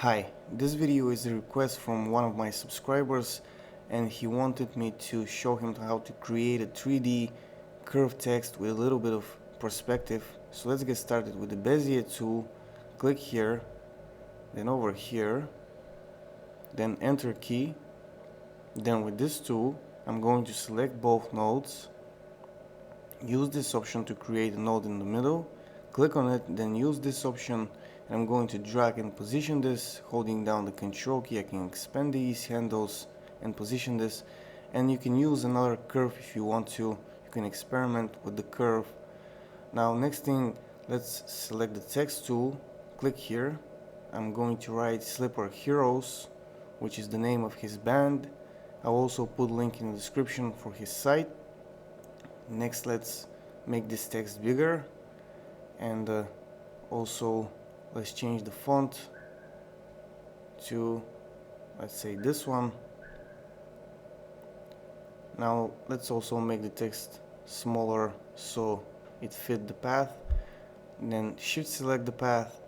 Hi, this video is a request from one of my subscribers and he wanted me to show him how to create a 3D curved text with a little bit of perspective. So let's get started with the Bezier tool. Click here, then over here, then enter key. Then with this tool I'm going to select both nodes, use this option to create a node in the middle, click on it, then use this option, and I'm going to drag and position this. Holding down the control key I can expand these handles and position this, and you can use another curve if you want to. You can experiment with the curve. Now next thing, let's select the text tool, click here. I'm going to write Slipper Heroes, which is the name of his band. I'll also put a link in the description for his site. Next, let's make this text bigger, and also let's change the font to, let's say, this one. Now let's also make the text smaller so it fit the path. Then shift select the path,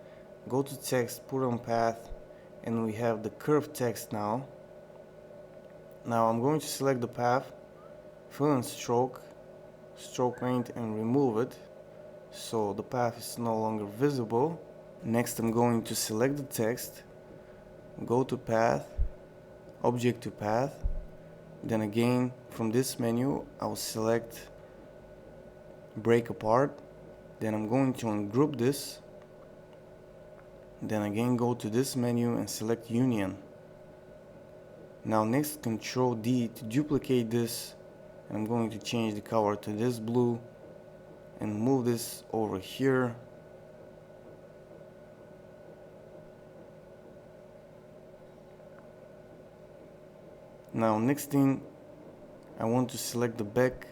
go to text, put on path, and we have the curved text now. Now I'm going to select the path, fill in stroke paint, and remove it so the path is no longer visible. Next I'm going to select the text, go to path, object to path, then again from this menu I'll select break apart, then I'm going to ungroup this, then again go to this menu and select union. Now next, Control D to duplicate this, and I'm going to change the color to this blue and move this over here. Now next thing, I want to select the back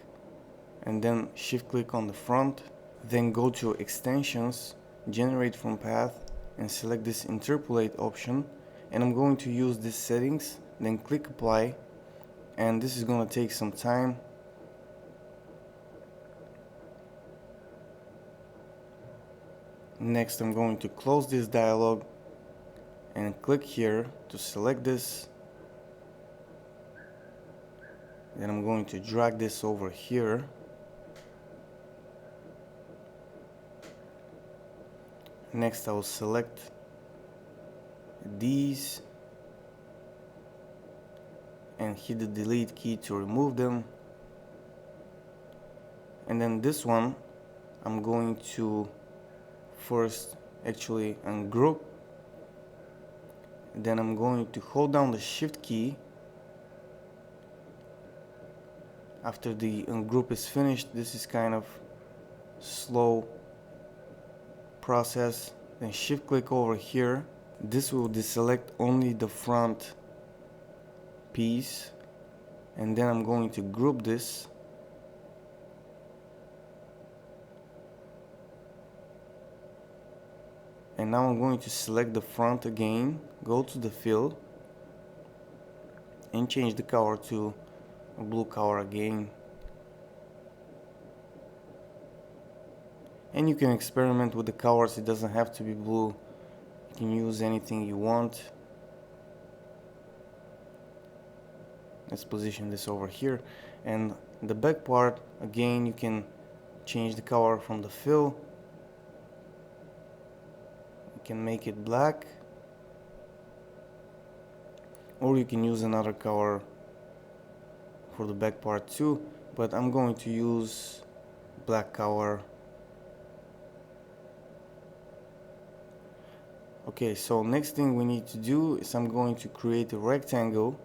and then shift click on the front, then go to extensions, generate from path, and select this interpolate option, and I'm going to use these settings, then click apply, and this is going to take some time. Next I'm going to close this dialog and click here to select this, then I'm going to drag this over here. Next I will select these and hit the delete key to remove them, and then this one I'm going to first actually ungroup, then I'm going to hold down the shift key. After the ungroup is finished, this is kind of slow process, then shift click over here. This will deselect only the front piece, and then I'm going to group this, and now I'm going to select the front again, go to the fill and change the color to a blue color again. And you can experiment with the colors, it doesn't have to be blue, you can use anything you want. Let's position this over here, and the back part again you can change the color from the fill. You can make it black, or you can use another color for the back part too, but I'm going to use black color. Okay, so next thing we need to do is I'm going to create a rectangle.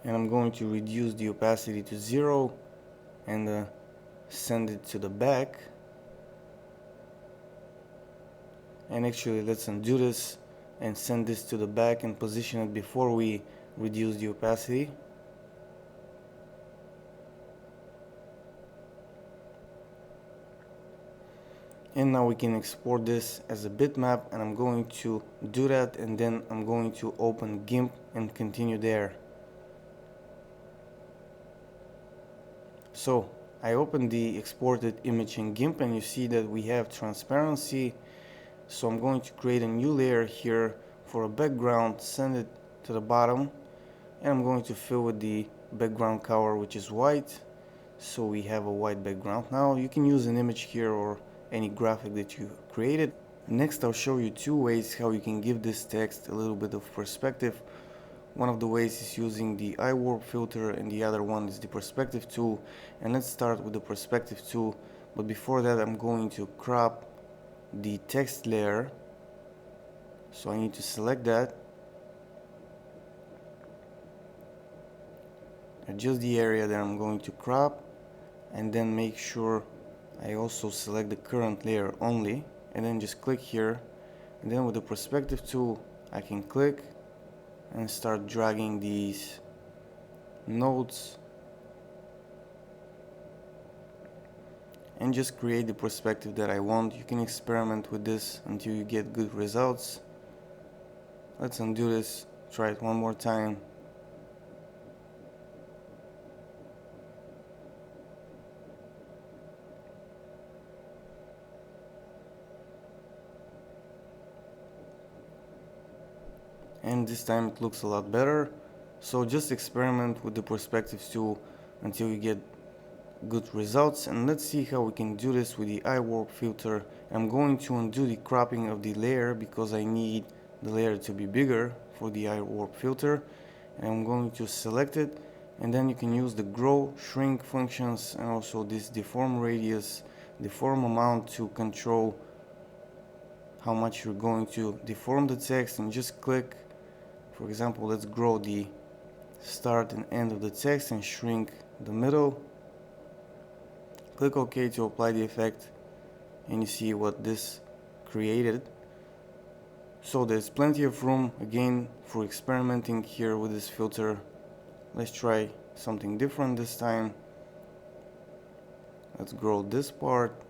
And I'm going to reduce the opacity to 0 and send it to the back. And actually let's undo this and send this to the back and position it before we reduce the opacity. And now we can export this as a bitmap, and I'm going to do that, and then I'm going to open GIMP and continue there. So I opened the exported image in GIMP and you see that we have transparency. So I'm going to create a new layer here for a background, send it to the bottom, and I'm going to fill with the background color, which is white. So we have a white background. Now you can use an image here or any graphic that you created. Next I'll show you two ways how you can give this text a little bit of perspective. One of the ways is using the eye warp filter and the other one is the perspective tool. And let's start with the perspective tool, but before that I'm going to crop the text layer. So I need to select that, adjust the area that I'm going to crop, and then make sure I also select the current layer only, and then just click here, and then with the perspective tool I can click and start dragging these nodes and just create the perspective that I want. You can experiment with this until you get good results. Let's undo this, try it one more time. And this time it looks a lot better. So just experiment with the perspective tool until you get good results, and let's see how we can do this with the eye warp filter. I'm going to undo the cropping of the layer because I need the layer to be bigger for the eye warp filter, and I'm going to select it, and then you can use the grow, shrink functions and also this deform radius, deform amount to control how much you're going to deform the text, and just click. For example, let's grow the start and end of the text and shrink the middle. Click OK to apply the effect, and you see what this created. So there's plenty of room again for experimenting here with this filter. Let's try something different this time. Let's grow this part.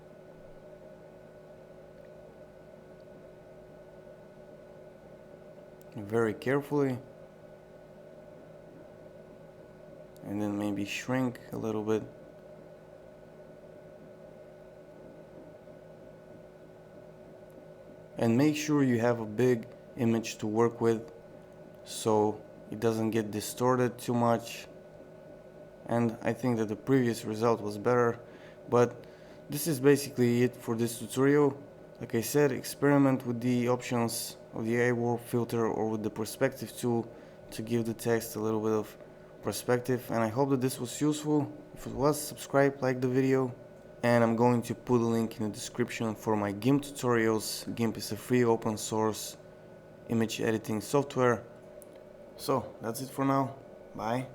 Very carefully, and then maybe shrink a little bit. And make sure you have a big image to work with so it doesn't get distorted too much. And I think that the previous result was better, but this is basically it for this tutorial. Like I said, experiment with the options of the eye warp filter or with the perspective tool to give the text a little bit of perspective, and I hope that this was useful. If it was, subscribe, like the video, and I'm going to put a link in the description for my GIMP tutorials. GIMP is a free open source image editing software. So that's it for now. Bye.